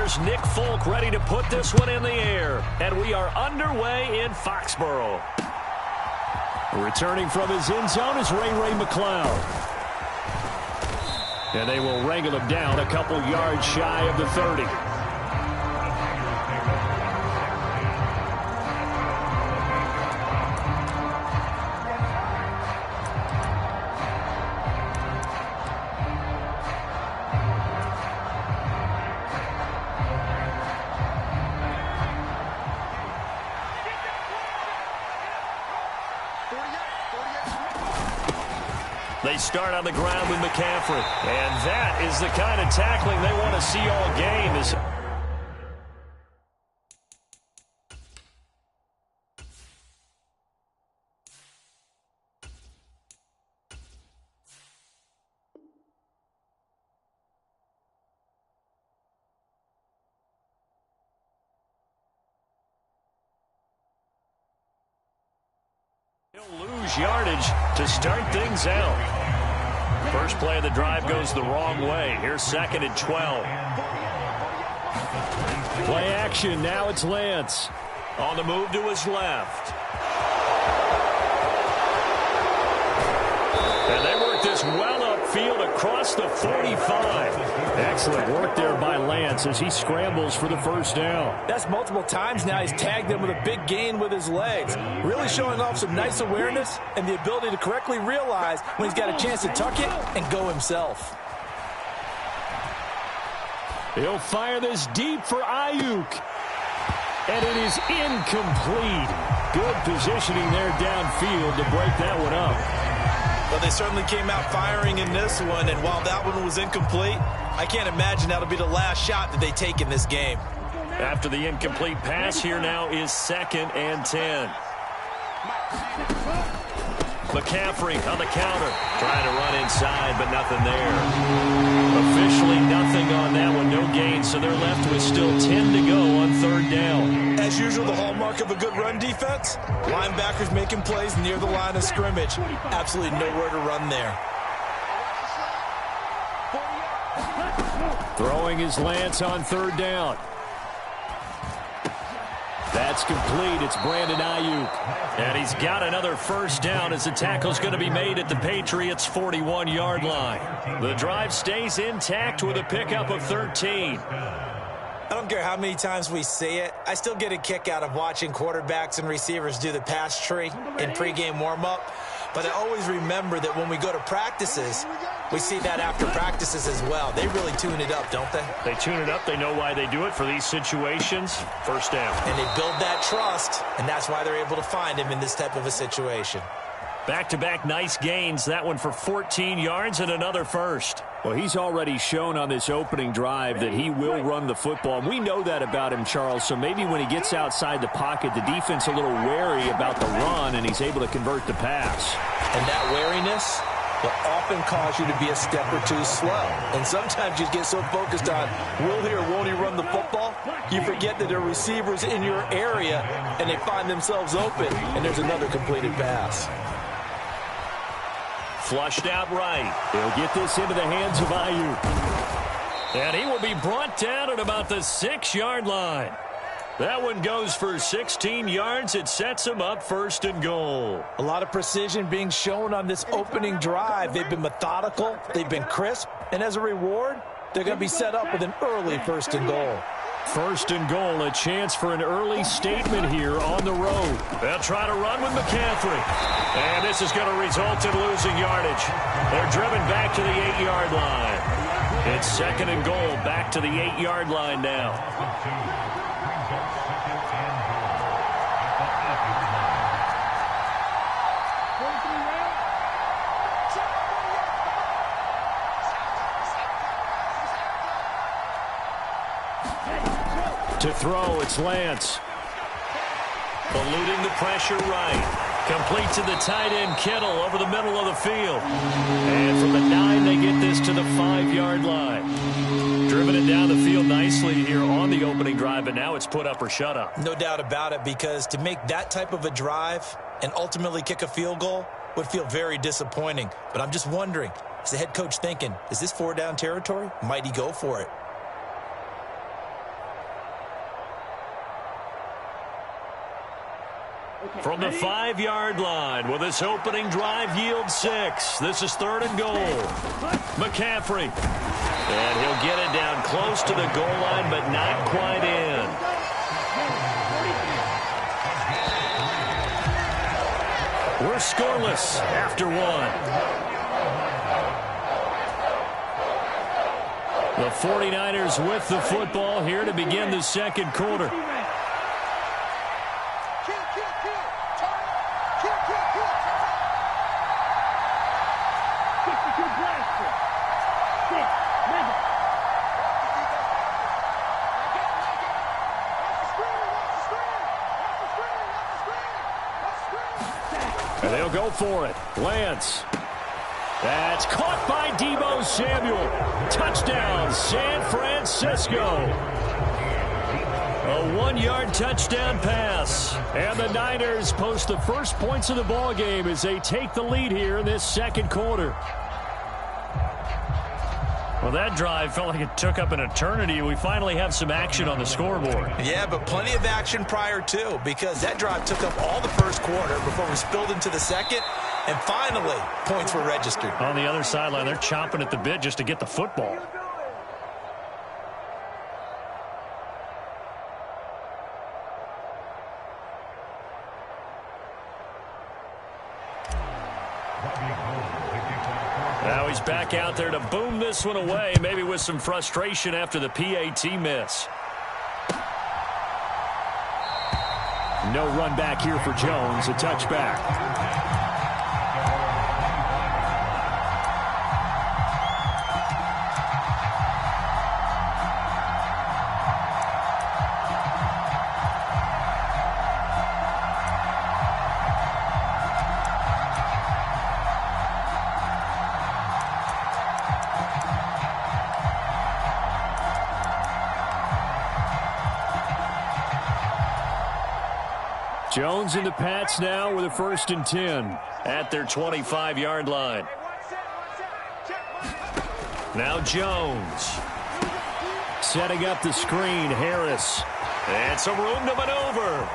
Here's Nick Folk ready to put this one in the air. And we are underway in Foxborough. Returning from his end zone is Ray McCloud. And they will wrangle him down a couple yards shy of the 30. They start on the ground with McCaffrey. And that is the kind of tackling they want to see all game. He'll lose yardage to start things out. First play of the drive goes the wrong way. Here's 2nd and 12. Play action. Now it's Lance. On the move to his left. And they work this well upfield across the 45. Excellent work there by Lance as he scrambles for the first down. That's multiple times now. He's tagged him with a big gain with his legs. Really showing off some nice awareness and the ability to correctly realize when he's got a chance to tuck it and go himself. He'll fire this deep for Ayuk. And it is incomplete. Good positioning there downfield to break that one up. Well, they certainly came out firing in this one, and while that one was incomplete, I can't imagine that'll be the last shot that they take in this game. After the incomplete pass, here now is 2nd and 10. McCaffrey on the counter. Trying to run inside, but nothing there. Officially nothing on that one. No gain, so they're left with still 10 to go on 3rd down. As usual, the hallmark of a good run defense, linebackers making plays near the line of scrimmage. Absolutely nowhere to run there. Throwing his Lance on 3rd down. That's complete. It's Brandon Ayuk. And he's got another first down as the tackle's going to be made at the Patriots' 41-yard line. The drive stays intact with a pickup of 13. I don't care how many times we see it. I still get a kick out of watching quarterbacks and receivers do the pass tree in pregame warm-up. But I always remember that when we go to practices, we see that after practices as well. They really tune it up, don't they? They tune it up. They know why they do it for these situations. First down. And they build that trust, and that's why they're able to find him in this type of a situation. Back-to-back nice gains. That one for 14 yards and another first. Well, he's already shown on this opening drive that he will run the football. And we know that about him, Charles. So maybe when he gets outside the pocket, the defense a little wary about the run, and he's able to convert the pass. And that wariness will often cause you to be a step or two slow. And sometimes you get so focused on, will he or won't he run the football, you forget that there are receivers in your area, and they find themselves open, and there's another completed pass. Flushed out right. He'll get this into the hands of Ayuk. And he will be brought down at about the 6-yard line. That one goes for 16 yards. It sets him up 1st and goal. A lot of precision being shown on this opening drive. They've been methodical. They've been crisp. And as a reward, they're going to be set up with an early 1st and goal. 1st and goal, a chance for an early statement here on the road. They'll try to run with McCaffrey. And this is going to result in losing yardage. They're driven back to the 8-yard line. It's 2nd and goal, back to the 8-yard line now. To throw, it's Lance. Eluding the pressure right. Complete to the tight end, Kittle, over the middle of the field. And from the 9, they get this to the 5-yard line. Driven it down the field nicely here on the opening drive, but now it's put up or shut up. No doubt about it, because to make that type of a drive and ultimately kick a field goal would feel very disappointing. But I'm just wondering, is the head coach thinking, is this 4-down territory? Might he go for it? From the 5-yard line, will this opening drive yield 6? This is 3rd and goal. McCaffrey. And he'll get it down close to the goal line, but not quite in. We're scoreless after 1. The 49ers with the football here to begin the second quarter. And they'll go for it. Lance. That's caught by Deebo Samuel. Touchdown, San Francisco. A 1-yard touchdown pass. And the Niners post the first points of the ball game as they take the lead here in this second quarter. Well, that drive felt like it took up an eternity. We finally have some action on the scoreboard. Yeah, but plenty of action prior to, because that drive took up all the first quarter before we spilled into the second, and finally, points were registered. On the other sideline, they're chomping at the bit just to get the football. Now he's back out there to boom this one away, maybe with some frustration after the PAT miss. No run back here for Jones, a touchback. Jones and the Pats now with a 1st and 10 at their 25-yard line. Now Jones. Setting up the screen, Harris. And some room to maneuver.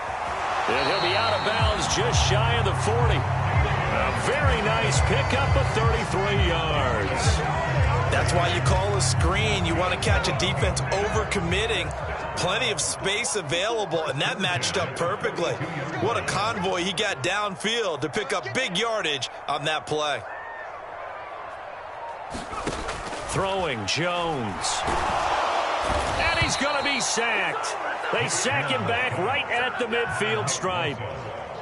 And he'll be out of bounds just shy of the 40. A very nice pickup of 33 yards. That's why you call a screen. You want to catch a defense overcommitting. Plenty of space available, and that matched up perfectly. What a convoy he got downfield to pick up big yardage on that play. Throwing Jones. And he's going to be sacked. They sack him back right at the midfield stripe.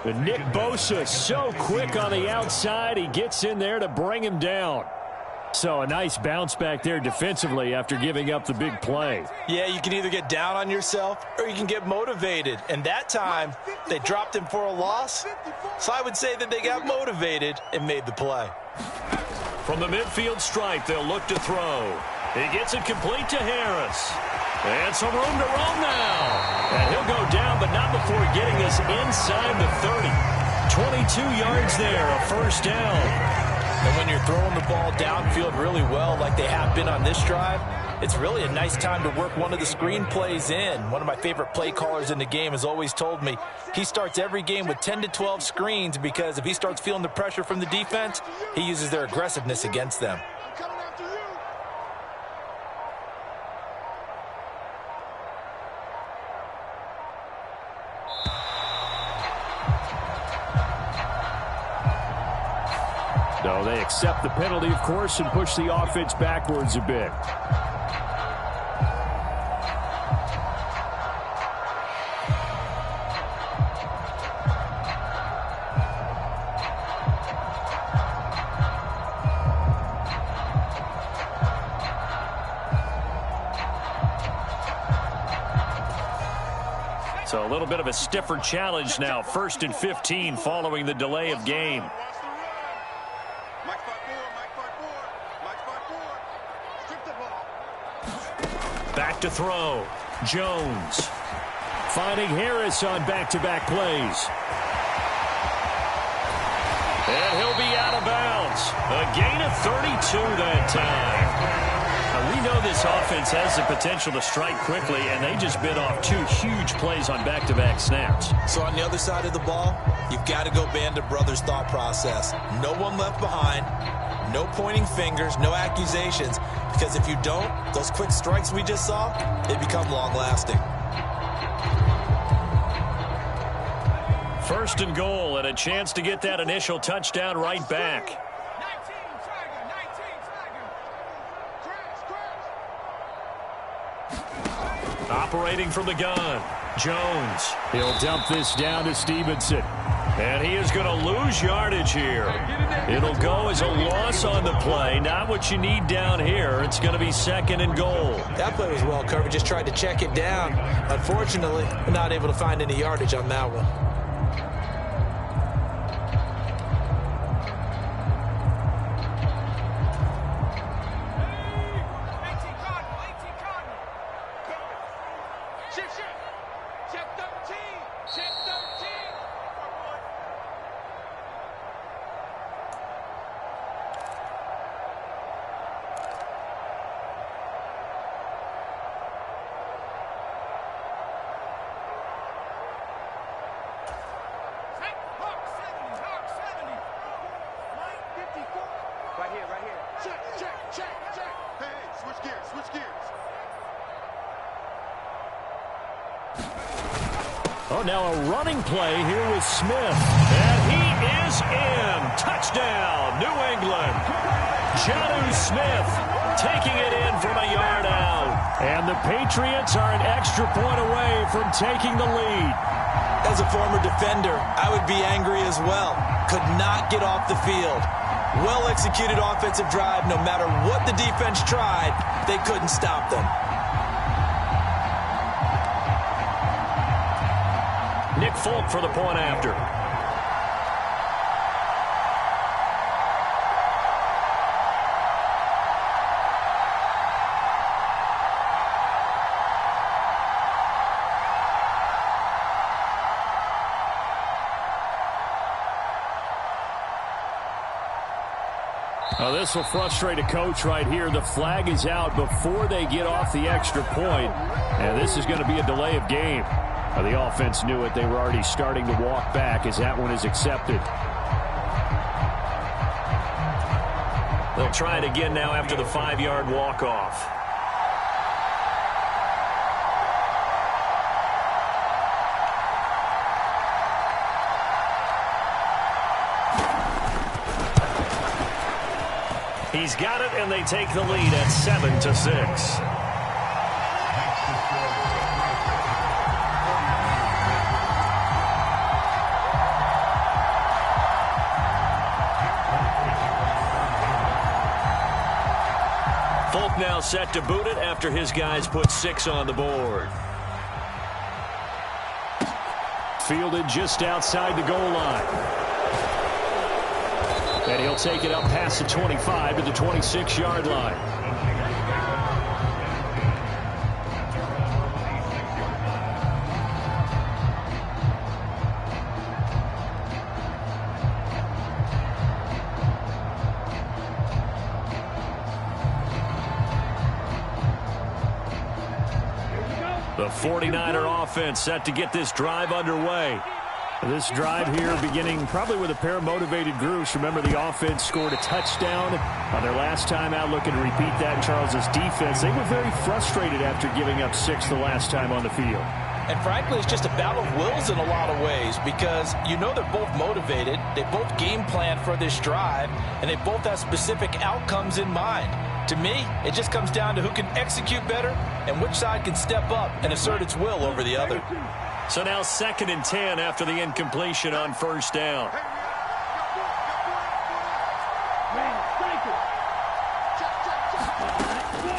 But Nick Bosa so quick on the outside, he gets in there to bring him down. So a nice bounce back there defensively after giving up the big play. Yeah, you can either get down on yourself or you can get motivated. And that time, they dropped him for a loss. So I would say that they got motivated and made the play. From the midfield stripe, they'll look to throw. He gets it complete to Harris. And some room to roam now. And he'll go down, but not before getting this inside the 30. 22 yards there, a 1st down. And when you're throwing the ball downfield really well like they have been on this drive, it's really a nice time to work one of the screen plays in. One of my favorite play callers in the game has always told me he starts every game with 10 to 12 screens because if he starts feeling the pressure from the defense, he uses their aggressiveness against them. So they accept the penalty, of course, and push the offense backwards a bit. So a little bit of a stiffer challenge now. 1st and 15 following the delay of game. Back to throw. Jones. Finding Harris on back-to-back plays. And he'll be out of bounds. A gain of 32 that time. Now we know this offense has the potential to strike quickly, and they just bit off 2 huge plays on back-to-back snaps. So on the other side of the ball, you've got to go Band of Brothers thought process. No one left behind, no pointing fingers, no accusations, because if you don't, those quick strikes we just saw, they become long-lasting. First and goal, and a chance to get that initial touchdown right back. Operating from the gun, Jones. He'll dump this down to Stevenson. And he is going to lose yardage here. It'll go as a loss on the play. Not what you need down here. It's going to be second and goal. That play was well covered. Just tried to check it down. Unfortunately, we're not able to find any yardage on that one. Oh, now a running play here with Smith. And he is in. Touchdown, New England. Jonnu Smith taking it in from a yard out. And the Patriots are an extra point away from taking the lead. As a former defender, I would be angry as well. Could not get off the field. Well-executed offensive drive. No matter what the defense tried, they couldn't stop them. Nick Folk for the point after. Now this will frustrate a coach right here. The flag is out before they get off the extra point. And this is going to be a delay of game. The offense knew it. They were already starting to walk back as that one is accepted. They'll try it again now after the 5-yard walk-off. He's got it, and they take the lead at 7-6. Folk now set to boot it after his guys put 6 on the board. Fielded just outside the goal line. And he'll take it up past the 25 to the 26-yard line. The 49er offense set to get this drive underway. This drive here beginning probably with a pair of motivated groups. Remember, the offense scored a touchdown on their last time out, looking to repeat that in Charles's defense. They were very frustrated after giving up 6 the last time on the field. And frankly, it's just a battle of wills in a lot of ways because you know they're both motivated, they both game plan for this drive, and they both have specific outcomes in mind. To me, it just comes down to who can execute better and which side can step up and assert its will over the other. So now 2nd and 10 after the incompletion on first down.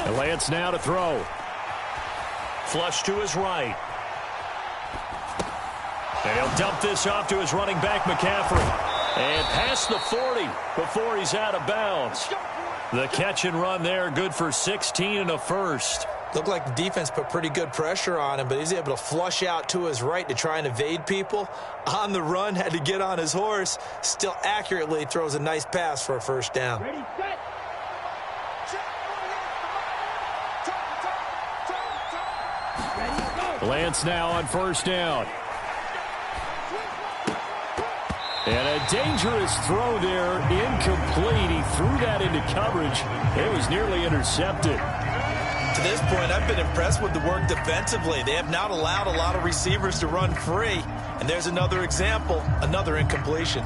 And Lance now to throw. Flush to his right. And he'll dump this off to his running back, McCaffrey. And past the 40 before he's out of bounds. The catch and run there, good for 16 and a first. Looked like the defense put pretty good pressure on him, but he's able to flush out to his right to try and evade people. On the run, had to get on his horse. Still accurately throws a nice pass for a first down. Ready, set. Lance now on first down. And a dangerous throw there, incomplete. He threw that into coverage. It was nearly intercepted. To this point, I've been impressed with the work defensively. They have not allowed a lot of receivers to run free. And there's another example, another incompletion.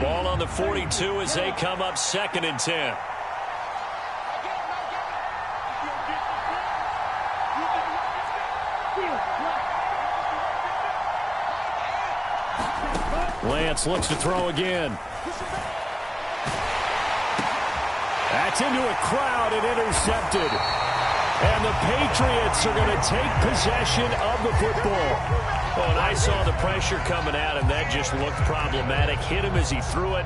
Ball on the 42 as they come up 2nd and 10. Lance looks to throw again. That's into a crowd and intercepted. And the Patriots are going to take possession of the football. Well, and I saw the pressure coming at him. That just looked problematic. Hit him as he threw it,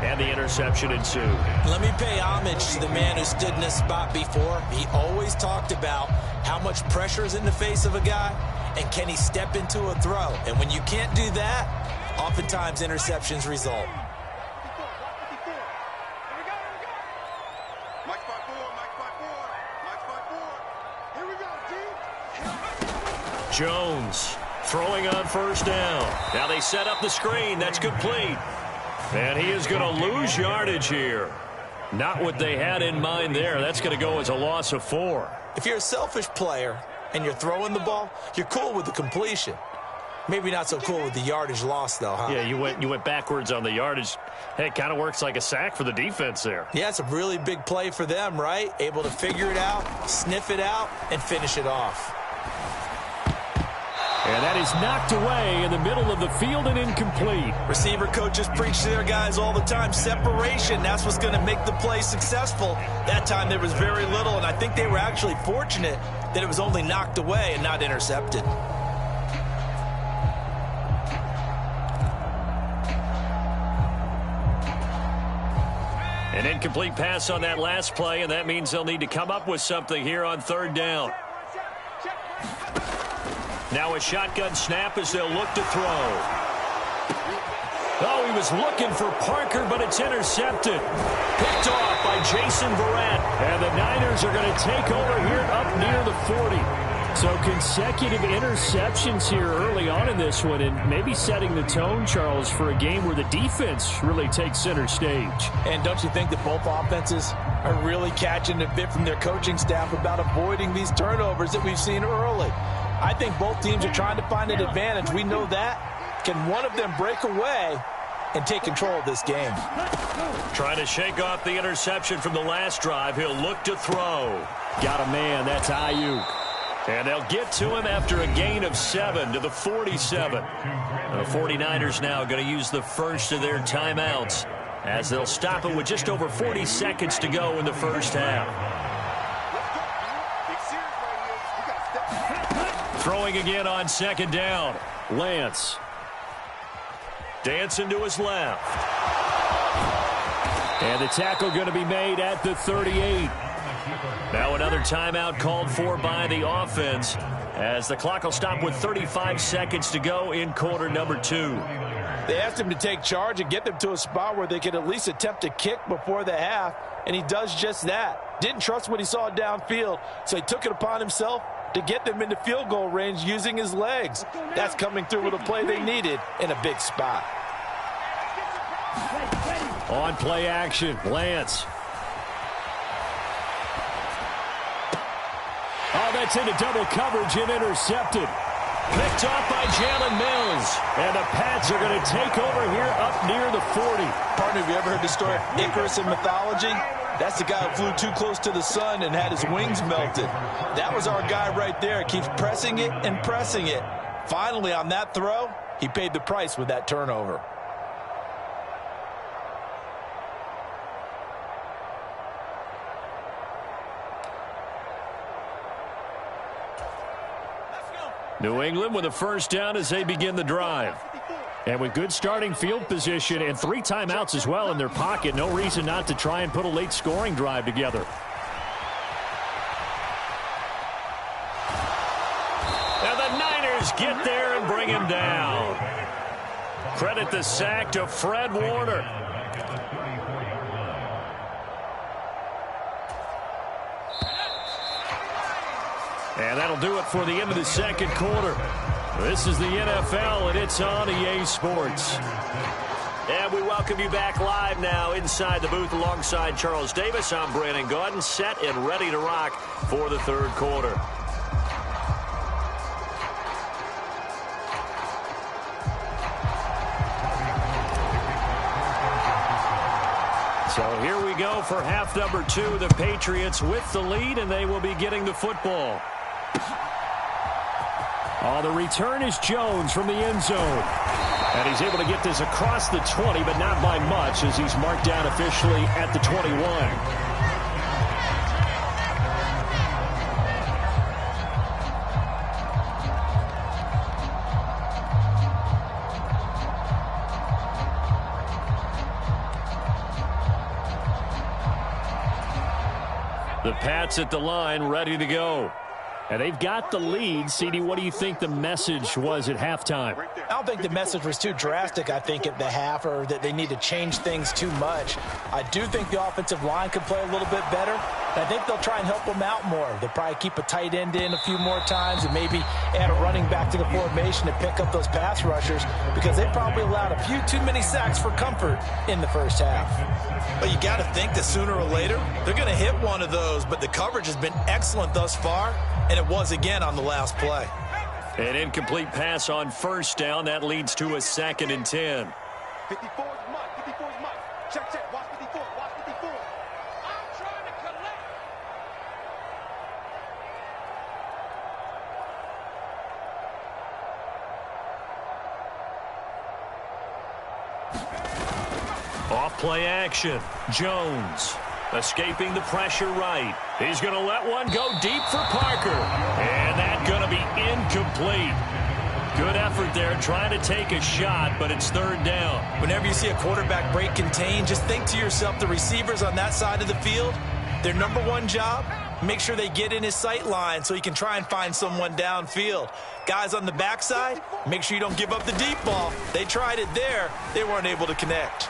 and the interception ensued. Let me pay homage to the man who stood in this spot before. He always talked about how much pressure is in the face of a guy, and can he step into a throw. And when you can't do that, oftentimes interceptions result. Jones throwing on first down. Now they set up the screen. That's complete. And he is going to lose yardage here. Not what they had in mind there. That's going to go as a loss of 4. If you're a selfish player and you're throwing the ball, you're cool with the completion. Maybe not so cool with the yardage loss, though, huh? Yeah, you went backwards on the yardage. Hey, it kind of works like a sack for the defense there. Yeah, it's a really big play for them, right? Able to figure it out, sniff it out, and finish it off. And that is knocked away in the middle of the field and incomplete. Receiver coaches preach to their guys all the time. Separation, that's what's going to make the play successful. That time there was very little, and I think they were actually fortunate that it was only knocked away and not intercepted. An incomplete pass on that last play, and that means they'll need to come up with something here on 3rd down. Now a shotgun snap as they'll look to throw. Oh, he was looking for Parker, but it's intercepted. Picked off by Jason Verrett. And the Niners are going to take over here up near the 40. So consecutive interceptions here early on in this one, and maybe setting the tone, Charles, for a game where the defense really takes center stage. And don't you think that both offenses are really catching a bit from their coaching staff about avoiding these turnovers that we've seen early? I think both teams are trying to find an advantage. We know that. Can one of them break away and take control of this game? Trying to shake off the interception from the last drive. He'll look to throw. Got a man. That's Ayuk. And they'll get to him after a gain of 7 to the 47. The 49ers now going to use the first of their timeouts as they'll stop it with just over 40 seconds to go in the first half. Throwing again on 2nd down. Lance. Dancing to his left. And the tackle going to be made at the 38. Now another timeout called for by the offense as the clock will stop with 35 seconds to go in quarter number 2. They asked him to take charge and get them to a spot where they could at least attempt a kick before the half, and he does just that. Didn't trust what he saw downfield, so he took it upon himself to get them into field goal range using his legs. That's coming through with a play they needed in a big spot. On play action, Lance. Oh, that's into double coverage and intercepted. Picked off by Jalen Mills. And the Pats are going to take over here up near the 40. Partner, have you ever heard the story of Icarus in mythology? That's the guy who flew too close to the sun and had his wings melted. That was our guy right there. Keeps pressing it and pressing it. Finally, on that throw, he paid the price with that turnover. New England with a first down as they begin the drive. And with good starting field position and 3 timeouts as well in their pocket, no reason not to try and put a late scoring drive together. Now the Niners Receivers get there and bring him down. Credit the sack to Fred Warner. And that'll do it for the end of the second quarter. This is the NFL, and it's on EA Sports. And we welcome you back live now inside the booth alongside Charles Davis. I'm Brandon Gaudin, set and ready to rock for the third quarter. So here we go for half number 2. The Patriots with the lead, and they will be getting the football. Oh, the return is Jones from the end zone. And he's able to get this across the 20, but not by much as he's marked down officially at the 21. The Pats at the line, ready to go. And they've got the lead. CD, what do you think the message was at halftime? I don't think the message was too drastic, I think, at the half, or that they need to change things too much. I do think the offensive line could play a little bit better. And I think they'll try and help them out more. They'll probably keep a tight end in a few more times and maybe add a running back to the formation to pick up those pass rushers, because they probably allowed a few too many sacks for comfort in the first half. But you got to think that sooner or later they're going to hit one of those, but the coverage has been excellent thus far, and it was again on the last play. An incomplete pass on first down. That leads to a 2nd and 10. 54 is Mike. 54 is Mike. Check. Watch 54. Watch 54. I'm trying to collect. Off play action. Jones escaping the pressure right. He's going to let one go deep for Parker. And that's going to be incomplete. Good effort there trying to take a shot, but it's 3rd down. Whenever you see a quarterback break contain, just think to yourself, the receivers on that side of the field, their number one job, make sure they get in his sight line so he can try and find someone downfield. Guys on the backside, make sure you don't give up the deep ball. They tried it there. They weren't able to connect.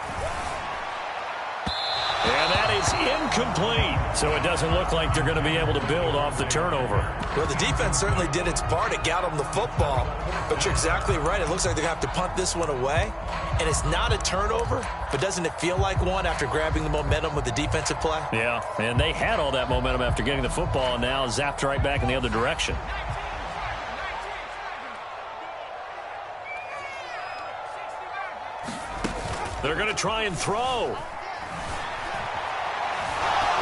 And that is incomplete. So it doesn't look like they're going to be able to build off the turnover. Well, the defense certainly did its part. It got them the football. But you're exactly right. It looks like they're going to have to punt this one away. And it's not a turnover, but doesn't it feel like one after grabbing the momentum with the defensive play? Yeah, and they had all that momentum after getting the football, and now zapped right back in the other direction. They're going to try and throw.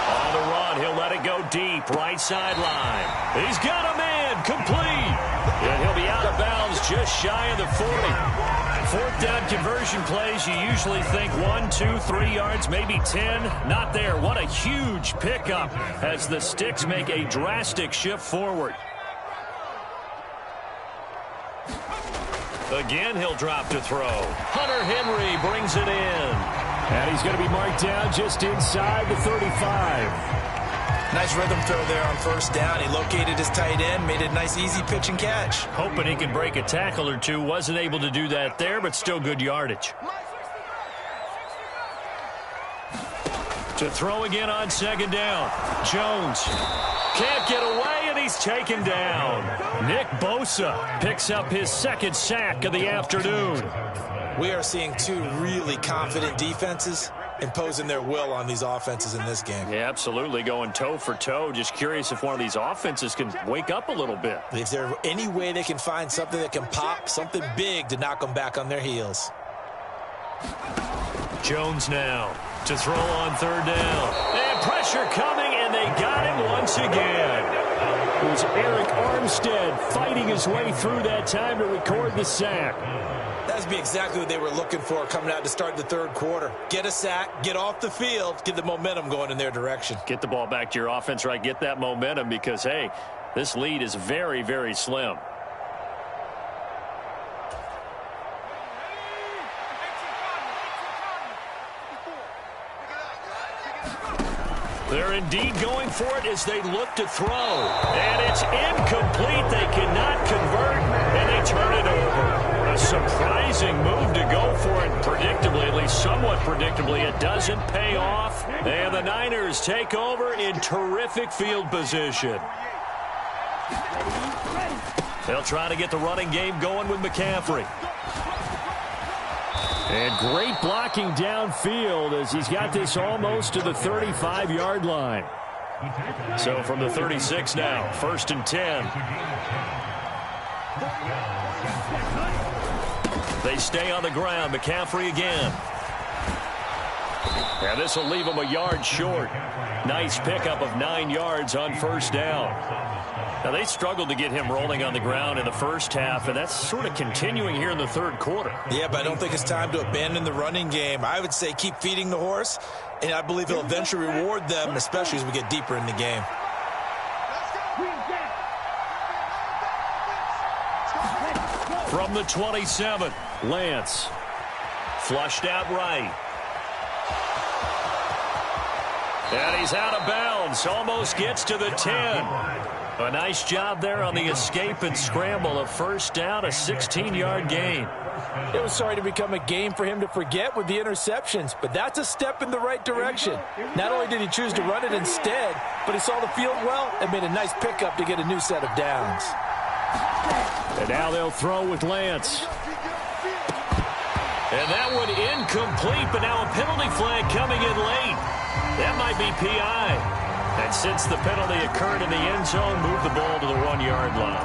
On the run, he'll let it go deep, right sideline. He's got a man, complete. And he'll be out of bounds just shy of the 40. 4th down conversion plays, you usually think 1, 2, 3 yards, maybe 10. Not there. What a huge pickup as the Sticks make a drastic shift forward. Again, he'll drop to throw. Hunter Henry brings it in. And he's going to be marked down just inside the 35. Nice rhythm throw there on 1st down. He located his tight end, made a nice easy pitch and catch. Hoping he can break a tackle or two. Wasn't able to do that there, but still good yardage. To throw again on 2nd down. Jones can't get away, and he's taken down. Nick Bosa picks up his 2nd sack of the afternoon. We are seeing 2 really confident defenses imposing their will on these offenses in this game. Yeah, absolutely, going toe for toe. Just curious if one of these offenses can wake up a little bit. Is there any way they can find something that can pop, something big to knock them back on their heels? Jones now to throw on 3rd down. And pressure coming, and they got him once again. It was Eric Armstead fighting his way through that time to record the sack. That would be exactly what they were looking for coming out to start the 3rd quarter. Get a sack, get off the field, get the momentum going in their direction. Get the ball back to your offense, right? Get that momentum because, hey, this lead is very, very slim. They're indeed going for it as they look to throw. And it's incomplete. They cannot convert, and they turn it over. A surprising move to go for it. Predictably, at least somewhat predictably, it doesn't pay off. And the Niners take over in terrific field position. They'll try to get the running game going with McCaffrey. And great blocking downfield as he's got this almost to the 35-yard line. So from the 36 now, 1st and 10. They stay on the ground. McCaffrey again. And this will leave him a yard short. Nice pickup of 9 yards on 1st down. Now, they struggled to get him rolling on the ground in the first half, and that's sort of continuing here in the 3rd quarter. Yeah, but I don't think it's time to abandon the running game. I would say keep feeding the horse, and I believe he'll eventually reward them, especially as we get deeper in the game. From the 27, Lance. Flushed out right. And he's out of bounds. Almost gets to the 10. A nice job there on the escape and scramble. A 1st down, a 16-yard gain. It was starting to become a game for him to forget with the interceptions, but that's a step in the right direction. Not only did he choose to run it instead, but he saw the field well and made a nice pickup to get a new set of downs. And now they'll throw with Lance. And that one incomplete, but now a penalty flag coming in late. That might be PI. And since the penalty occurred in the end zone, move the ball to the 1-yard line.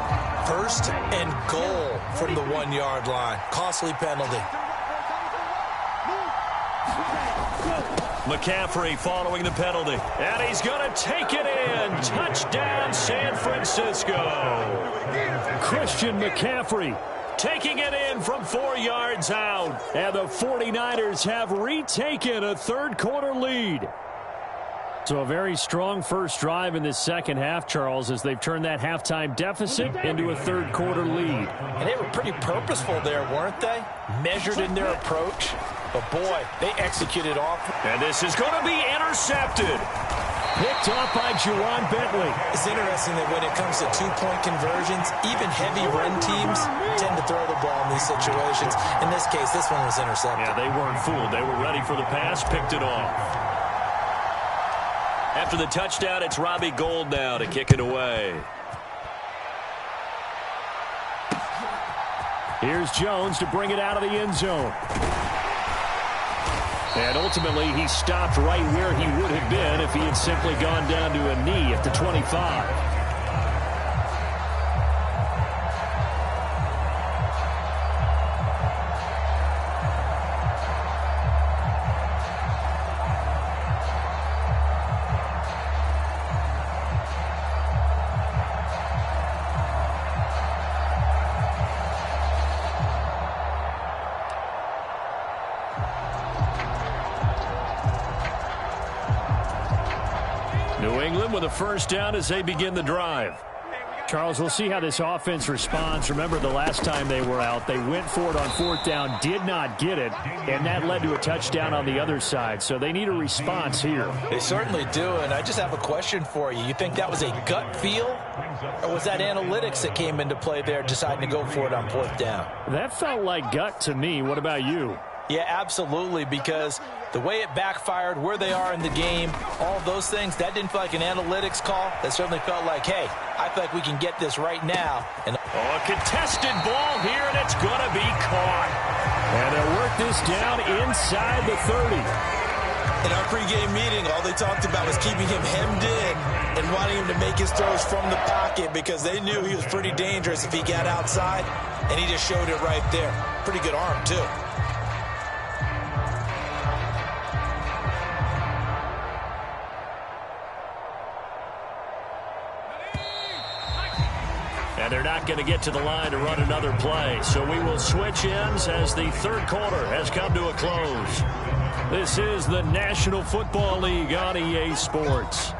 1st and goal from the 1-yard line. Costly penalty. McCaffrey following the penalty. And he's going to take it in. Touchdown, San Francisco. Christian McCaffrey taking it in from 4 yards out. And the 49ers have retaken a 3rd quarter lead. So a very strong first drive in this second half, Charles, as they've turned that halftime deficit into a 3rd quarter lead. And they were pretty purposeful there, weren't they? Measured in their approach. But, boy, they executed off. And this is going to be intercepted. Picked off by Juwan Bentley. It's interesting that when it comes to 2-point conversions, even heavy run teams tend to throw the ball in these situations. In this case, this one was intercepted. Yeah, they weren't fooled. They were ready for the pass, picked it off. After the touchdown, it's Robbie Gould now to kick it away. Here's Jones to bring it out of the end zone. And ultimately, he stopped right where he would have been if he had simply gone down to a knee at the 25. New England with a 1st down as they begin the drive. Charles, we'll see how this offense responds. Remember, the last time they were out, they went for it on 4th down, did not get it, and that led to a touchdown on the other side. So they need a response here. They certainly do, and I just have a question for you. You think that was a gut feel, or was that analytics that came into play there deciding to go for it on 4th down? That felt like gut to me. What about you? Yeah, absolutely, because the way it backfired, where they are in the game, all of those things, that didn't feel like an analytics call. That certainly felt like, hey, I feel like we can get this right now. And a contested ball here, and it's going to be caught. And they'll work this down inside the 30. In our pregame meeting, all they talked about was keeping him hemmed in and wanting him to make his throws from the pocket because they knew he was pretty dangerous if he got outside, and he just showed it right there. Pretty good arm, too. And they're not going to get to the line to run another play. So we will switch ends as the 3rd quarter has come to a close. This is the National Football League on EA Sports.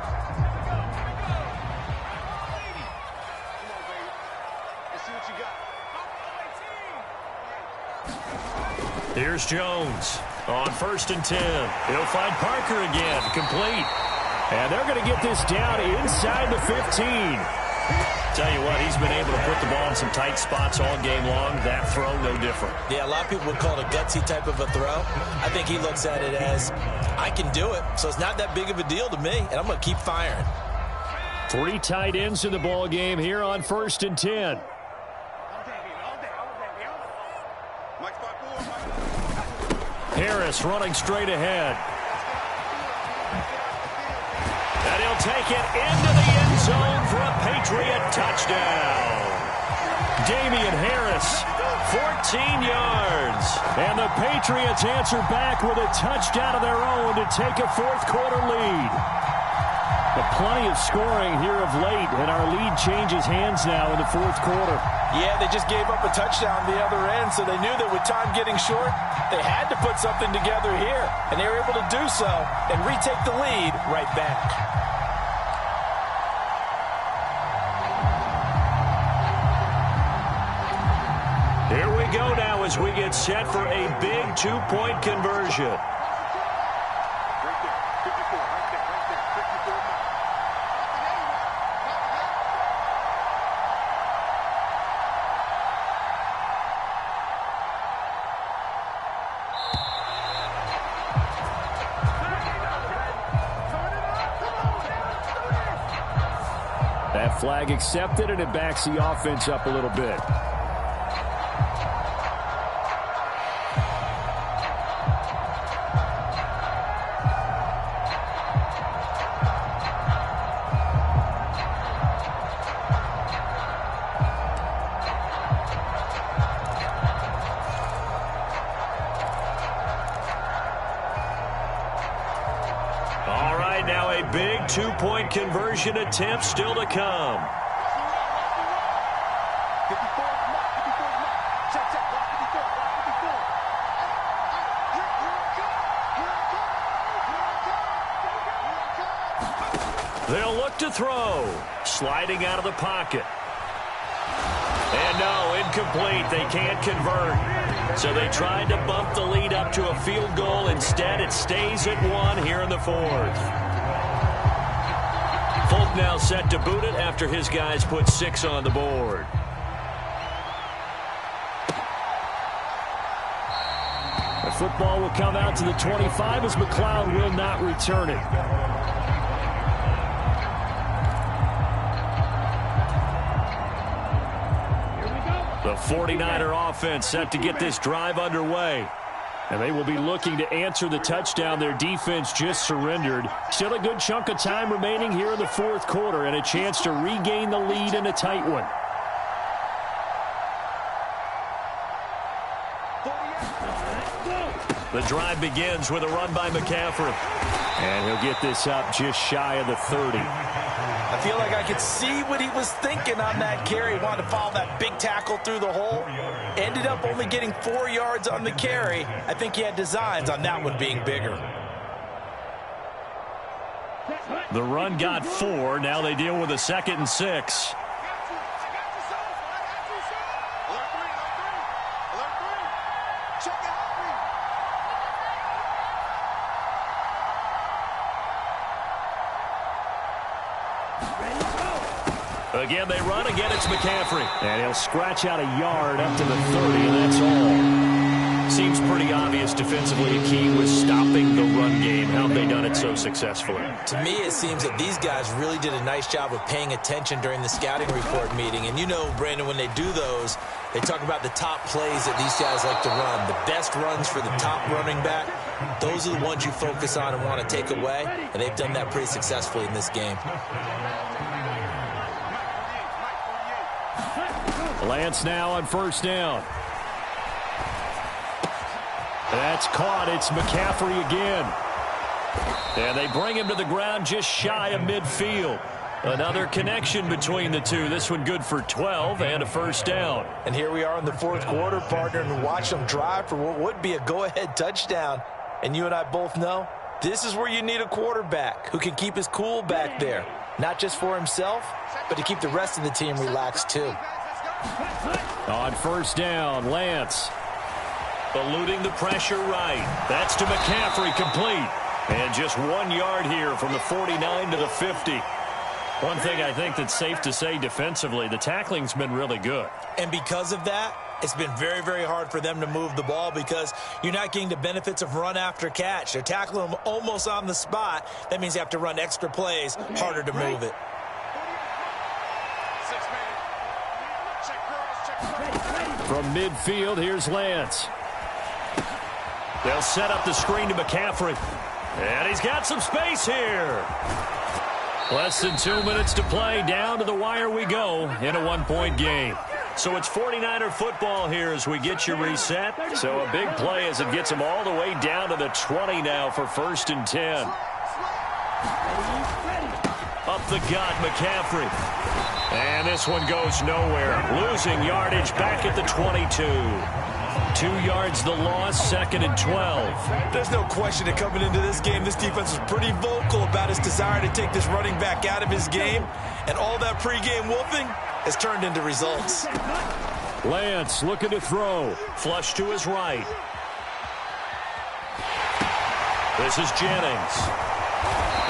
Here's Jones on 1st and 10. He'll find Parker again, complete. And they're going to get this down inside the 15. Tell you what, he's been able to put the ball in some tight spots all game long. That throw, no different. Yeah, a lot of people would call it a gutsy type of a throw. I think he looks at it as, I can do it, so it's not that big of a deal to me, and I'm going to keep firing. 3 tight ends in the ball game here on 1st and 10. Harris running straight ahead. And he'll take it into the end zone for a Patriot touchdown. Damian Harris, 14 yards. And the Patriots answer back with a touchdown of their own to take a 4th quarter lead. But plenty of scoring here of late, and our lead changes hands now in the 4th quarter. Yeah, they just gave up a touchdown the other end, so they knew that with time getting short, they had to put something together here. And they were able to do so and retake the lead right back. Here we go now as we get set for a big 2-point conversion. That flag accepted, and it backs the offense up a little bit. All right, now a big 2-point conversion attempt still to come. They'll look to throw. Sliding out of the pocket. And no, incomplete. They can't convert. So they tried to bump the lead up to a field goal. Instead, it stays at 1 here in the 4th. Folk now set to boot it after his guys put 6 on the board. The football will come out to the 25 as McLeod will not return it. The 49er offense set to get this drive underway. And they will be looking to answer the touchdown their defense just surrendered. Still a good chunk of time remaining here in the 4th quarter and a chance to regain the lead in a tight one. The drive begins with a run by McCaffrey. And he'll get this up just shy of the 30. I feel like I could see what he was thinking on that carry. He wanted to follow that big tackle through the hole. Ended up only getting 4 yards on the carry. I think he had designs on that one being bigger. The run got 4. Now they deal with a 2nd and 6. Again, they run. Again, it's McCaffrey. And he'll scratch out a yard up to the 30, and that's all. Seems pretty obvious defensively a key was stopping the run game. How have they done it so successfully? To me, it seems that these guys really did a nice job of paying attention during the scouting report meeting. And you know, Brandon, when they do those, they talk about the top plays that these guys like to run. The best runs for the top running back, those are the ones you focus on and want to take away. And they've done that pretty successfully in this game. Lance now on 1st down. That's caught. It's McCaffrey again. And they bring him to the ground just shy of midfield. Another connection between the two. This one good for 12 and a 1st down. And here we are in the 4th quarter, partner, and watch them drive for what would be a go-ahead touchdown. And you and I both know this is where you need a quarterback who can keep his cool back there. Not just for himself, but to keep the rest of the team relaxed too. On 1st down, Lance. Eluding the pressure right. That's to McCaffrey, complete. And just 1 yard here from the 49 to the 50. One thing I think that's safe to say defensively, the tackling's been really good. And because of that, it's been very, very hard for them to move the ball because you're not getting the benefits of run after catch. They're tackling them almost on the spot. That means you have to run extra plays, harder to move it. From midfield, here's Lance. They'll set up the screen to McCaffrey. And he's got some space here. Less than 2 minutes to play. Down to the wire we go in a one-point game. So it's 49er football here as we get you reset. So a big play as it gets them all the way down to the 20 now for 1st and 10. Up the gut, McCaffrey. And this one goes nowhere. Losing yardage back at the 22. 2 yards the loss, 2nd and 12. There's no question that coming into this game, this defense was pretty vocal about its desire to take this running back out of his game. And all that pregame wolfing has turned into results. Lance looking to throw. Flush to his right. This is Jennings.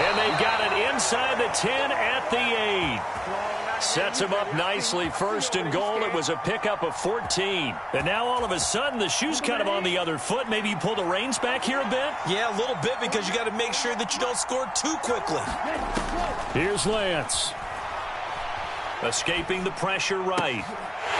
And they've got it inside the 10 at the 8. Sets him up nicely. 1st and goal. It was a pickup of 14. And now all of a sudden the shoe's kind of on the other foot. Maybe you pull the reins back here a bit? Yeah, a little bit because you got to make sure that you don't score too quickly. Here's Lance. Escaping the pressure right.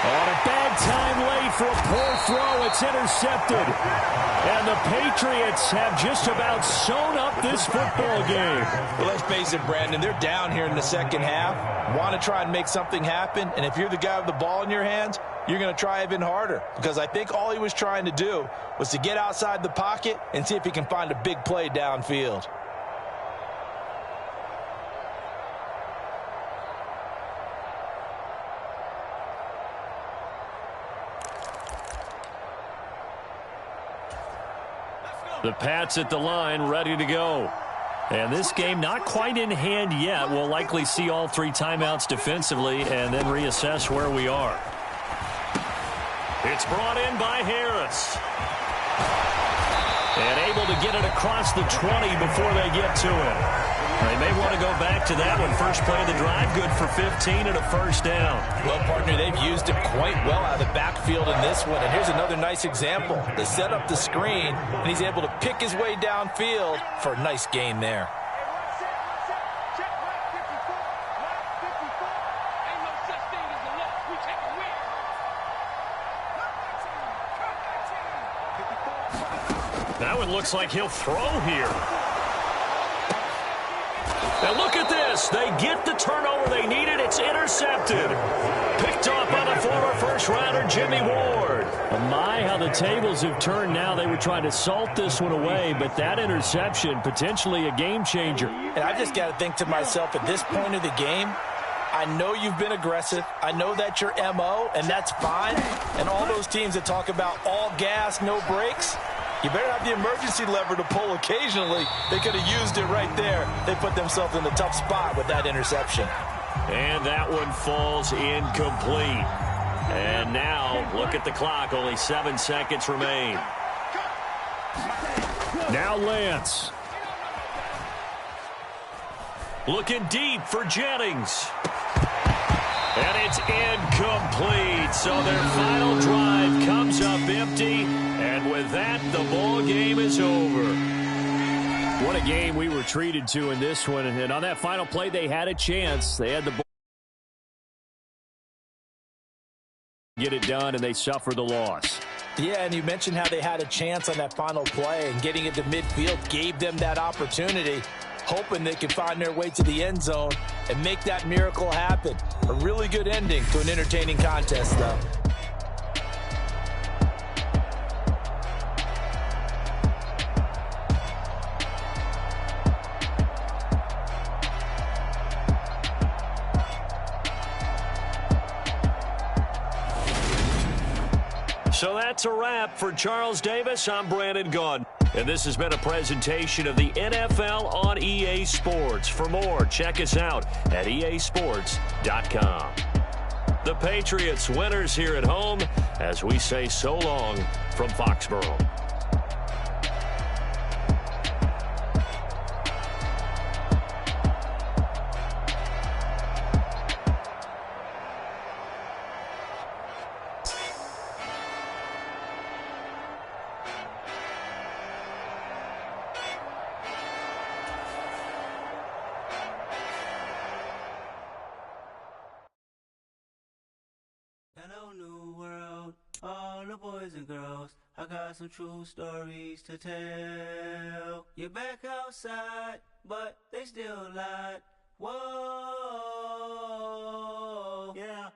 On a bad time late for a poor throw. It's intercepted. And the Patriots have just about sewn up this football game. Well, let's face it, Brandon. They're down here in the second half. Want to try and make something happen. And if you're the guy with the ball in your hands, you're going to try even harder. Because I think all he was trying to do was to get outside the pocket and see if he can find a big play downfield. The Pats at the line, ready to go. And this game not quite in hand yet. We'll likely see all 3 timeouts defensively and then reassess where we are. It's brought in by Harris. And able to get it across the 20 before they get to it. They may want to go back to that one. First play of the drive, good for 15 and a 1st down. Well, partner, they've used him quite well out of the backfield in this one. And here's another nice example. They set up the screen, and he's able to pick his way downfield for a nice gain there. That one looks like he'll throw here. Now look at this. They get the turnover they needed. It's intercepted. Picked off by the former first-rounder, Jimmy Ward. My, how the tables have turned now. They were trying to salt this one away, but that interception, potentially a game changer. And I just got to think to myself, at this point of the game, I know you've been aggressive. I know that's your MO, and that's fine. And all those teams that talk about all gas, no brakes, you better have the emergency lever to pull occasionally. They could have used it right there. They put themselves in a tough spot with that interception. And that one falls incomplete. And now, look at the clock. Only 7 seconds remain. Now Lance. Looking deep for Jennings. And it's incomplete. So their final drive comes up empty. And with that, the ball game is over. What a game we were treated to in this one. And on that final play, they had a chance. They had the ball. Get it done, and they suffer the loss. Yeah, and you mentioned how they had a chance on that final play, and getting into midfield gave them that opportunity, hoping they could find their way to the end zone and make that miracle happen. A really good ending to an entertaining contest, though. So that's a wrap for Charles Davis. I'm Brandon Gunn. And this has been a presentation of the NFL on EA Sports. For more, check us out at easports.com. The Patriots winners here at home as we say so long from Foxborough. Hello, new world, all the boys and girls. I got some true stories to tell. You're back outside, but they still lied. Whoa, yeah.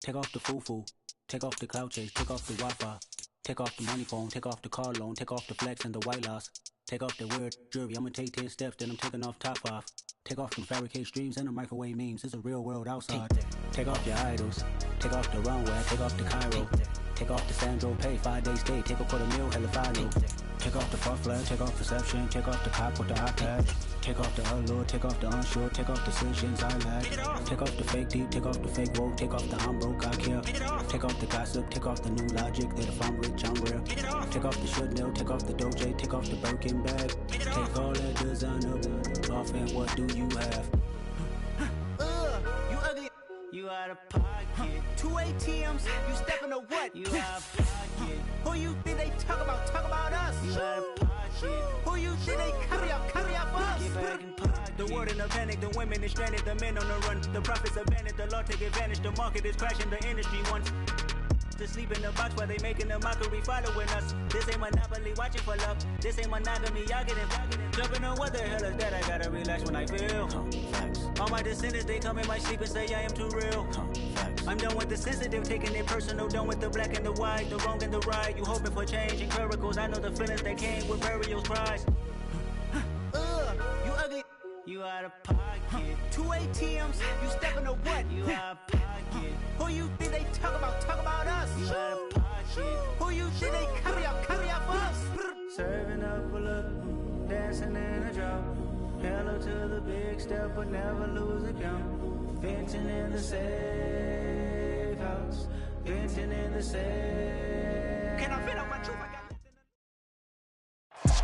Take off the foo-foo, take off the cloud chase, take off the Wi-Fi. Take off the money phone, take off the car loan, take off the flex and the white loss. Take off the weird jewelry, I'ma take 10 steps, then I'm taking off top off. Take off them fabricate streams and the microwave memes, it's a real world outside. Take off your idols, take off the runway, take off the Cairo. Take off the Sandro pay, 5-day stay, take a $250,000, hella follow. Take off the fuck flag, take off perception, take off the cop with the iPad. Take off the allure, take off the unsure, take off the decisions I lack. Take off the fake deep, take off the fake woke, take off the I'm broke, I care. Take off the gossip, take off the new logic that if I'm rich, I'm real. Take off the should know, take off the Doge, take off the Birkin bag. Take all that designer off and what do you have? You ugly. You out of pocket. 2 ATMs, you stepping to what? You out of pocket. Who you think they talk about? Talk about us. You out of pocket. Who you think they carry up us? Get back in pocket. The world in a panic, the women is stranded, the men on the run. The profits abandoned, the law take advantage. The market is crashing, the industry wants to sleep in the box while they making a mockery following us. This ain't Monopoly, watching for love. This ain't monogamy, y'all getting jumping on what the hell is that? I gotta relax when I feel. All my descendants, they come in my sleep and say I am too real. I'm done with the sensitive, taking it personal. Done with the black and the white, the wrong and the right. You hoping for change and miracles. I know the feelings that came with burial cries. You ugly. You out of pocket. 2 ATMs, you stepping to what? You out of pocket. Who you think they talk about? Talk about us. You out of pocket. Who you think they carry up us? Serving up a look, dancing in a drop. Hello to the big step, but never lose a count. Venting in the safe house. Venting in the safe. Can I fit up my truth?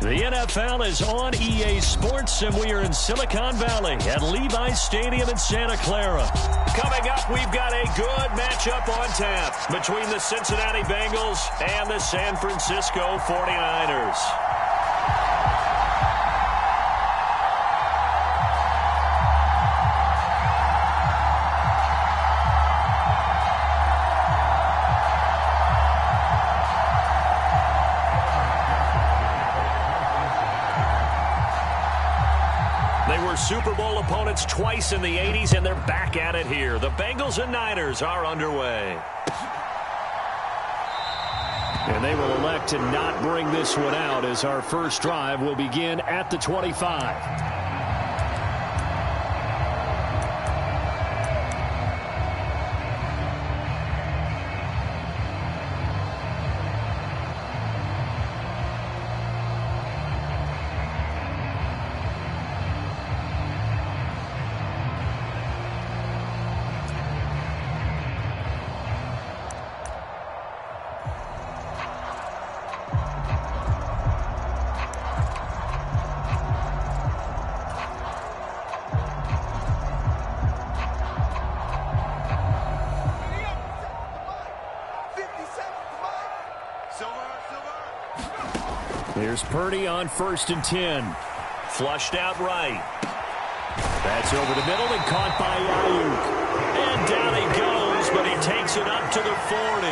The NFL is on EA Sports, and we are in Silicon Valley at Levi's Stadium in Santa Clara. Coming up, we've got a good matchup on tap between the Cincinnati Bengals and the San Francisco 49ers. Super Bowl opponents twice in the 80s, and they're back at it here. The Bengals and Niners are underway. And they will elect to not bring this one out as our first drive will begin at the 25. Here's Purdy on 1st and 10. Flushed out right. That's over the middle and caught by Ayuk. And down he goes, but he takes it up to the 40.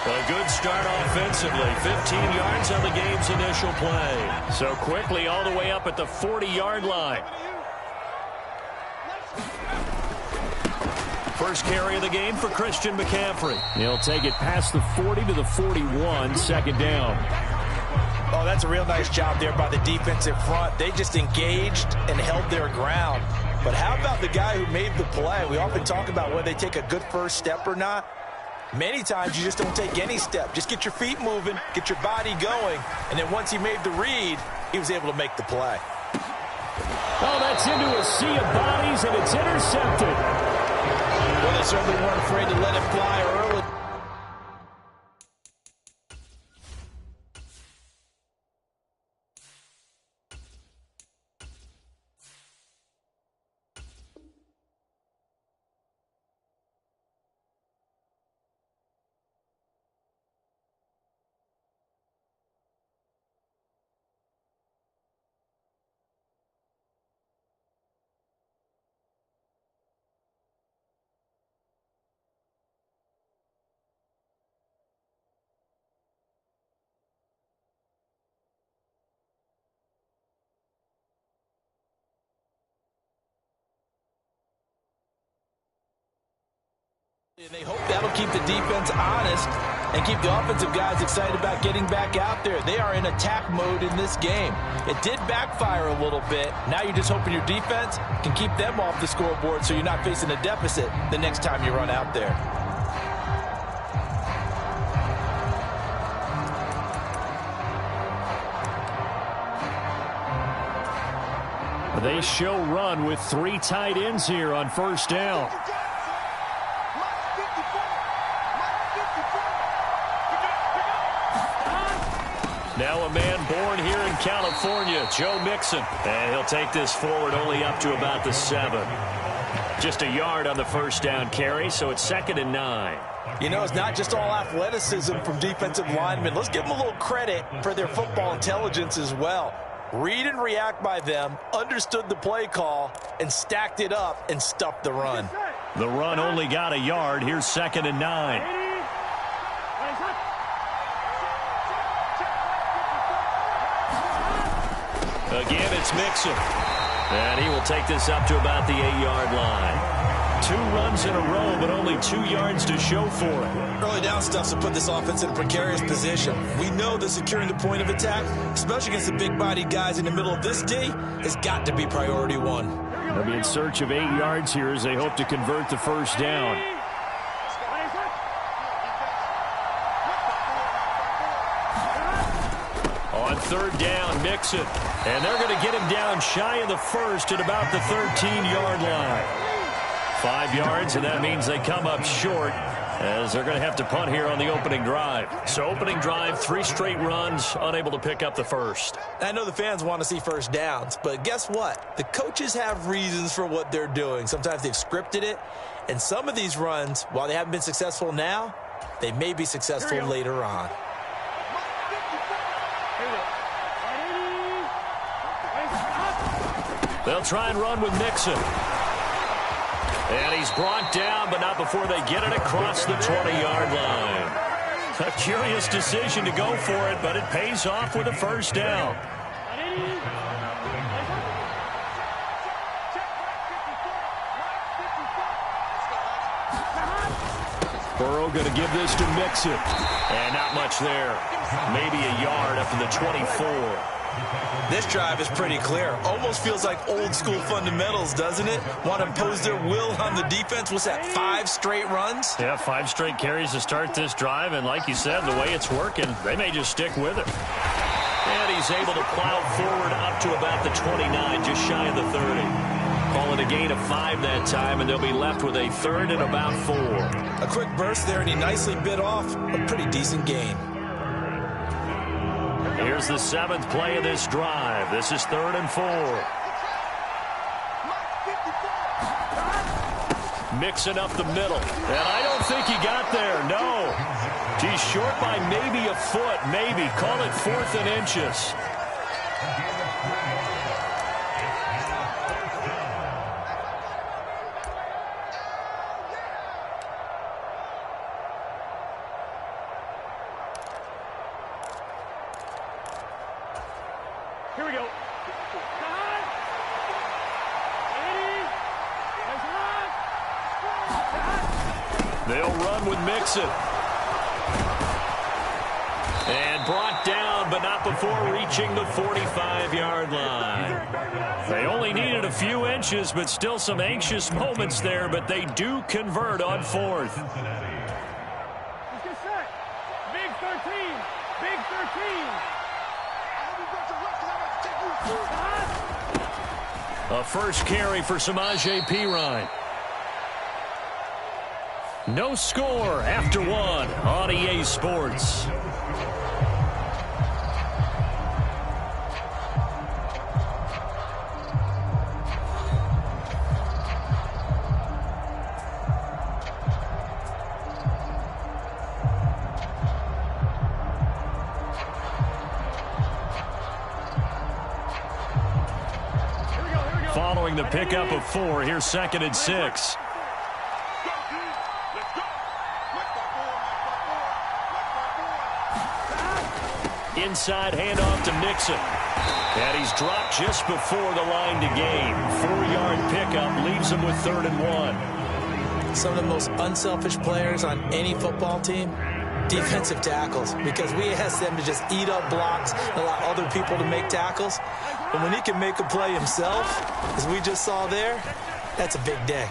A good start offensively. 15 yards on the game's initial play. So quickly all the way up at the 40-yard line. First carry of the game for Christian McCaffrey. He'll take it past the 40 to the 41, second down. Oh, that's a real nice job there by the defensive front. They just engaged and held their ground. But how about the guy who made the play? We often talk about whether they take a good first step or not. Many times you just don't take any step. Just get your feet moving, get your body going, and then once he made the read, he was able to make the play. Oh, that's into a sea of bodies, and it's intercepted. Well, they certainly weren't afraid to let it fly early. And they hope that'll keep the defense honest and keep the offensive guys excited about getting back out there. They are in attack mode in this game. It did backfire a little bit. Now you're just hoping your defense can keep them off the scoreboard so you're not facing a deficit the next time you run out there. They show run with 3 tight ends here on first down. Now a man born here in California, Joe Mixon. And he'll take this forward only up to about the 7. Just a yard on the first down carry, so it's 2nd and 9. You know, it's not just all athleticism from defensive linemen. Let's give them a little credit for their football intelligence as well. Read and react by them, understood the play call, and stacked it up and stuffed the run. The run only got a yard. Here's 2nd and 9. Again, it's Mixon. And he will take this up to about the 8-yard line. 2 runs in a row, but only 2 yards to show for it. Early down stuff to put this offense in a precarious position. We know that securing the point of attack, especially against the big-bodied guys in the middle of this D, has got to be priority 1. They'll be in search of 8 yards here as they hope to convert the first down. On 3rd down, Mixon. And they're going to get him down shy of the first at about the 13-yard line. 5 yards, and that means they come up short as they're going to have to punt here on the opening drive. So opening drive, 3 straight runs, unable to pick up the first. I know the fans want to see first downs, but guess what? The coaches have reasons for what they're doing. Sometimes they've scripted it, and some of these runs, while they haven't been successful now, they may be successful later on. They'll try and run with Mixon. And he's brought down, but not before they get it across the 20-yard line. A curious decision to go for it, but it pays off with a first down. Burrow going to give this to Mixon. And not much there. Maybe a yard up to the 24. This drive is pretty clear. Almost feels like old school fundamentals, doesn't it? Want to impose their will on the defense. What's that, 5 straight runs? Yeah, 5 straight carries to start this drive. And like you said, the way it's working, they may just stick with it. And he's able to plow forward up to about the 29, just shy of the 30. Call it a gain of 5 that time, and they'll be left with a 3rd and about 4. A quick burst there, and he nicely bit off a pretty decent gain. Here's the 7th play of this drive. This is 3rd and 4. Mixing up the middle. And I don't think he got there. No. He's short by maybe a foot. Maybe. Call it 4th and inches. Here we go. They'll run with Mixon. And brought down, but not before reaching the 45-yard line. They only needed a few inches, but still some anxious moments there, but they do convert on 4th. Let's get set. Big 13. Big 13. A first carry for Samaje Perine. No score after 1 on EA Sports. Following the pickup of 4, here's 2nd and 6. Inside handoff to Mixon. And he's dropped just before the line to gain. 4-yard pickup leaves him with 3rd and 1. some of the most unselfish players on any football team? Defensive tackles, because we ask them to just eat up blocks and allow other people to make tackles. And when he can make a play himself, as we just saw there, that's a big day.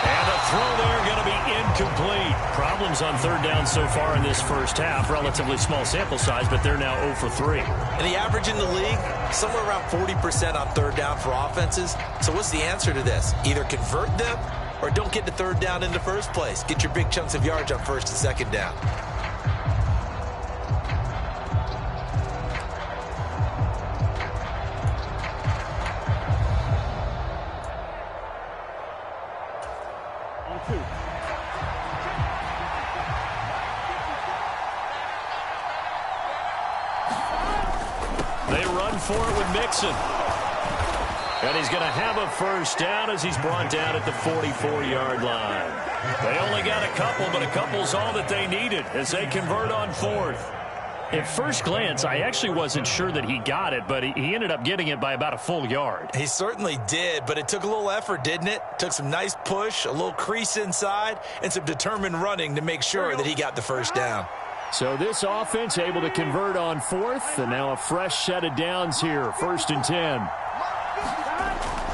And the throw there going to be incomplete. Problems on third down so far in this first half. Relatively small sample size, but they're now 0 for 3. And the average in the league, somewhere around 40% on third down for offenses. So what's the answer to this? Either convert them or don't get to third down in the first place. Get your big chunks of yards on first and second down. They run for it with Mixon. And he's going to have a first down as he's brought down at the 44-yard line. They only got a couple, but a couple's all that they needed as they convert on fourth. At first glance, I actually wasn't sure that he got it, but he ended up getting it by about a full yard. He certainly did, but it took a little effort, didn't it? Took some nice push, a little crease inside, and some determined running to make sure that he got the first down. So this offense able to convert on fourth, and now a fresh set of downs here, 1st and 10.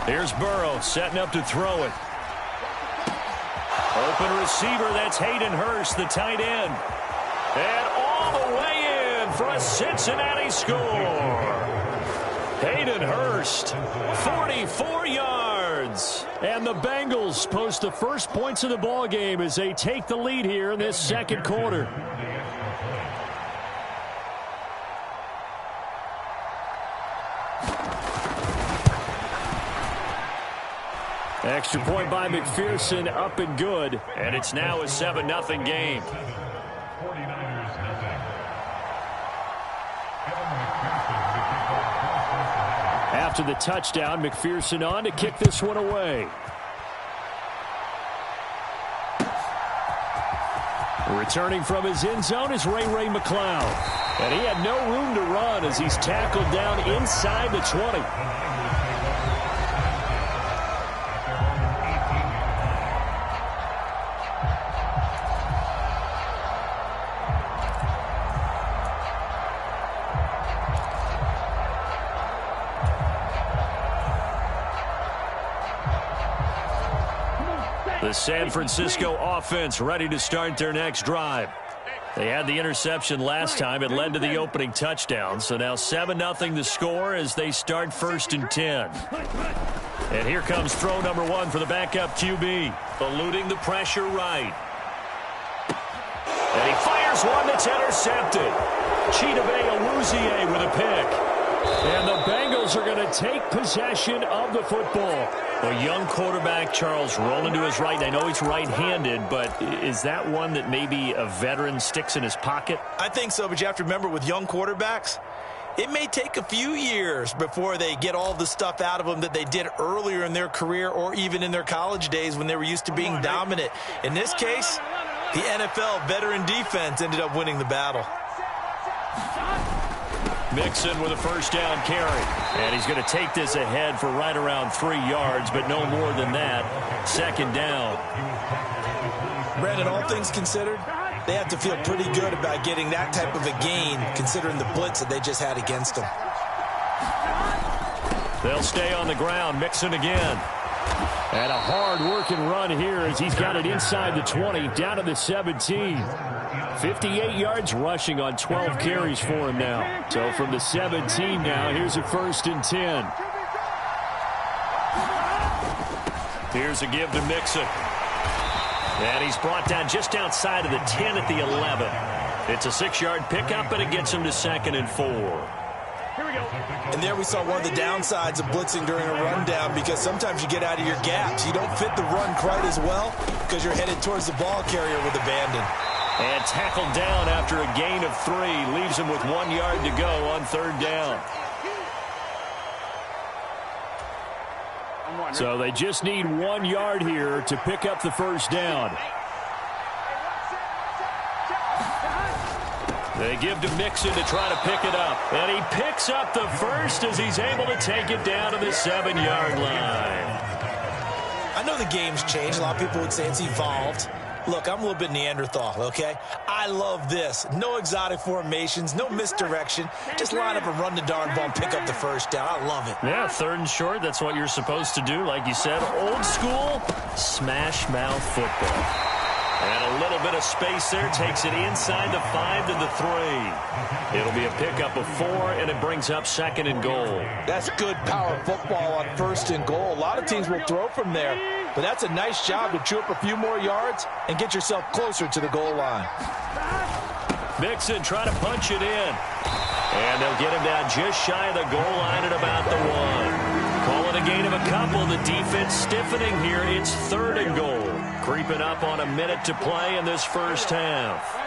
Here's Burrow setting up to throw it. Open receiver, that's Hayden Hurst, the tight end. And all the way in for a Cincinnati score. Hayden Hurst, 44 yards. And the Bengals post the first points of the ball game as they take the lead here in this second quarter. Extra point by McPherson, up and good. And it's now a 7-0 game. After the touchdown, McPherson on to kick this one away. Returning from his end zone is Ray McCloud. And he had no room to run as he's tackled down inside the 20. The San Francisco offense ready to start their next drive. They had the interception last time. It led to the opening touchdown. So now 7-0 the score as they start 1st and 10. And here comes throw number 1 for the backup QB. Eluding the pressure right. And he fires one that's intercepted. Chidobe Awuzie with a pick. And the Bengals are going to take possession of the football. A young quarterback, Charles, rolling to his right. I know he's right-handed, but is that one that maybe a veteran sticks in his pocket? I think so, but you have to remember with young quarterbacks, it may take a few years before they get all the stuff out of them that they did earlier in their career or even in their college days when they were used to being dominant. In this case, the NFL veteran defense ended up winning the battle. Mixon with a first down carry. And he's going to take this ahead for right around 3 yards, but no more than that. 2nd down. Brandon, all things considered, they have to feel pretty good about getting that type of a gain considering the blitz that they just had against them. They'll stay on the ground. Mixon again. And a hard-working run here as he's got it inside the 20, down to the 17. 58 yards rushing on 12 carries for him now. So from the 17 now, here's a 1st and 10. Here's a give to Mixon. And he's brought down just outside of the 10 at the 11. It's a 6-yard pickup, but it gets him to 2nd and 4. Here we go. And there we saw one of the downsides of blitzing during a rundown because sometimes you get out of your gaps. You don't fit the run quite as well because you're headed towards the ball carrier with abandon. And tackled down after a gain of 3. Leaves him with 1 yard to go on 3rd down. So they just need 1 yard here to pick up the first down. They give to Mixon to try to pick it up. And he picks up the first as he's able to take it down to the 7-yard line. I I know the game's changed. A lot of people would say it's evolved. Look, I'm a little bit Neanderthal, okay? I love this. No exotic formations, no misdirection. Just line up and run the darn ball and pick up the first down. I love it. Yeah, 3rd and short, that's what you're supposed to do. Like you said, old school, smash mouth football. And a little bit of space there takes it inside the 5 to the 3. It'll be a pickup of 4, and it brings up 2nd and goal. That's good power football on 1st and goal. A lot of teams will throw from there, but that's a nice job to chew up a few more yards and get yourself closer to the goal line. Mixon trying to punch it in. And they'll get him down just shy of the goal line at about the 1. Call it a gain of a couple. The defense stiffening here. It's 3rd and goal. Creeping up on a minute to play in this first half.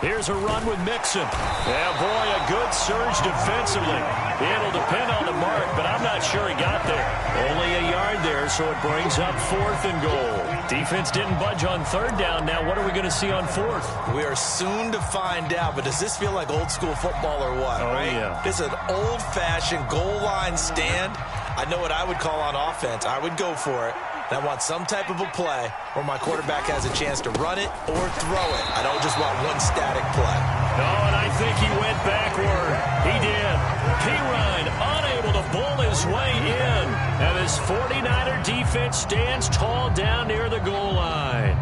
Here's a run with Mixon. Yeah, boy, a good surge defensively. It'll depend on the mark, but I'm not sure he got there. Only a yard there, so it brings up 4th and goal. Defense didn't budge on 3rd down. Now what are we going to see on 4th? We are soon to find out, but does this feel like old school football or what, right? Yeah. This is an old-fashioned goal line stand. I know what I would call on offense. I would go for it. And I want some type of a play where my quarterback has a chance to run it or throw it. I don't just want one static play. No, and I think he went backward. He did. Pirine unable to bull his way in. And this 49er defense stands tall down near the goal line.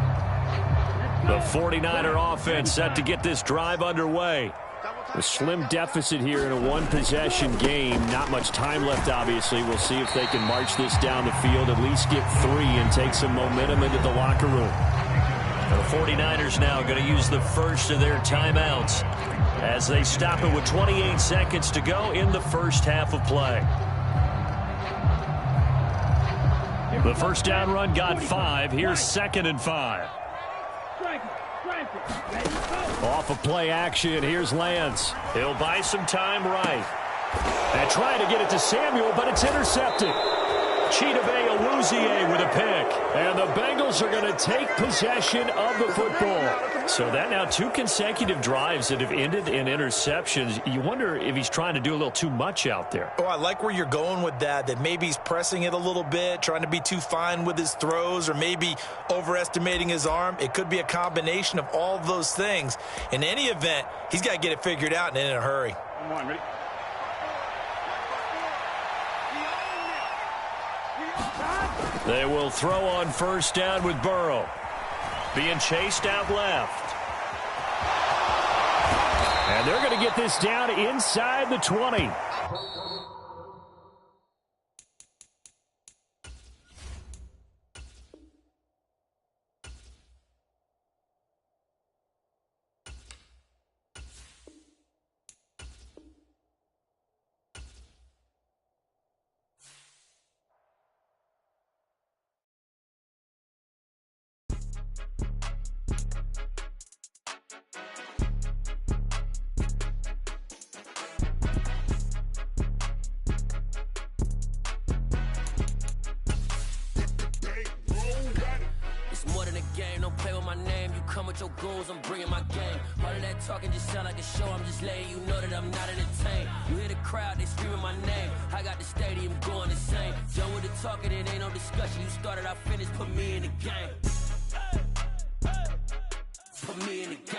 The 49er offense set to get this drive underway. A slim deficit here in a one-possession game. Not much time left, obviously. We'll see if they can march this down the field, at least get 3 and take some momentum into the locker room. The 49ers now going to use the first of their timeouts as they stop it with 28 seconds to go in the first half of play. The first down run got 5. Here's 2nd and 5. Off of play action, here's Lance. He'll buy some time right. And trying to get it to Samuel, but it's intercepted. Chidobe Awuzie with a pick. And the Bengals are going to take possession of the football. So that now 2 consecutive drives that have ended in interceptions. You wonder if he's trying to do a little too much out there. Oh, I like where you're going with that maybe he's pressing it a little bit, trying to be too fine with his throws, or maybe overestimating his arm. It could be a combination of all of those things. In any event, he's got to get it figured out and in a hurry. Come on, ready? They will throw on first down with Burrow. Being chased out left. And they're going to get this down inside the 20. Your goals, I'm bringing my game. All of that talking just sound like a show. I'm just letting you know that I'm not entertained. You hear the crowd, they screaming my name. I got the stadium going insane. Done with the talking, it ain't no discussion. You started, I finished, put me in the game. Put me in the game.